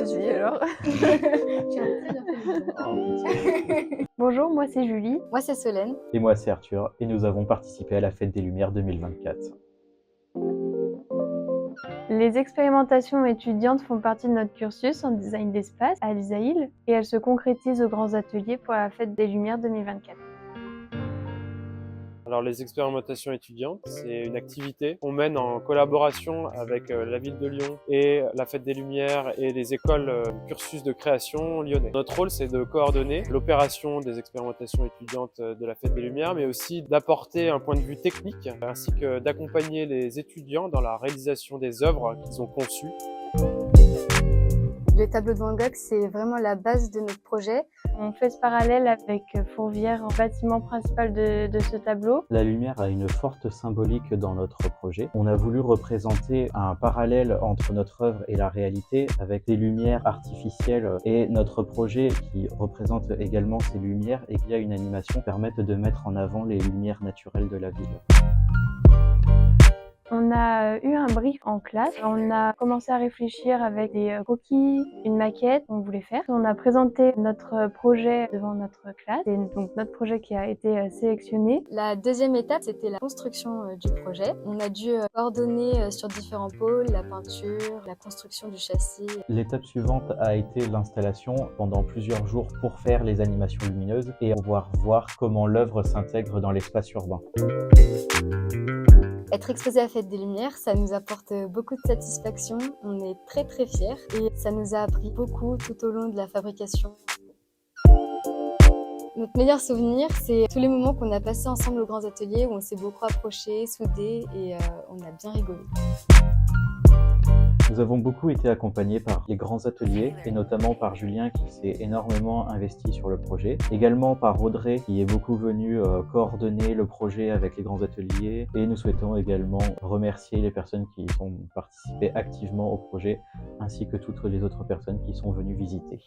Vas-y alors. J'ai un peu bien fait le tour. Bonjour, moi c'est Julie. Moi, c'est Solène. Et moi, c'est Arthur, et nous avons participé à la Fête des Lumières 2024. Les expérimentations étudiantes font partie de notre cursus en design d'espace à l'ISAIL et elles se concrétisent aux grands ateliers pour la Fête des Lumières 2024. Alors les expérimentations étudiantes, c'est une activité qu'on mène en collaboration avec la ville de Lyon et la Fête des Lumières et les écoles du cursus de création lyonnais. Notre rôle, c'est de coordonner l'opération des expérimentations étudiantes de la Fête des Lumières, mais aussi d'apporter un point de vue technique, ainsi que d'accompagner les étudiants dans la réalisation des œuvres qu'ils ont conçues. Le tableau de Van Gogh, c'est vraiment la base de notre projet. On fait ce parallèle avec Fourvière, bâtiment principal de ce tableau. La lumière a une forte symbolique dans notre projet. On a voulu représenter un parallèle entre notre œuvre et la réalité avec des lumières artificielles et notre projet qui représente également ces lumières et via une animation permettent de mettre en avant les lumières naturelles de la ville. On a eu un brief en classe. On a commencé à réfléchir avec des croquis, une maquette qu'on voulait faire. On a présenté notre projet devant notre classe. C'est donc notre projet qui a été sélectionné. La deuxième étape, c'était la construction du projet. On a dû coordonner sur différents pôles, la peinture, la construction du châssis. L'étape suivante a été l'installation pendant plusieurs jours pour faire les animations lumineuses et pouvoir voir comment l'œuvre s'intègre dans l'espace urbain. Être exposé à la Fête des Lumières, ça nous apporte beaucoup de satisfaction. On est très très fiers et ça nous a appris beaucoup tout au long de la fabrication. Notre meilleur souvenir, c'est tous les moments qu'on a passés ensemble aux grands ateliers où on s'est beaucoup approchés, soudés et on a bien rigolé. Nous avons beaucoup été accompagnés par les grands ateliers et notamment par Julien qui s'est énormément investi sur le projet. Également par Audrey qui est beaucoup venu coordonner le projet avec les grands ateliers. Et nous souhaitons également remercier les personnes qui ont participé activement au projet ainsi que toutes les autres personnes qui sont venues visiter.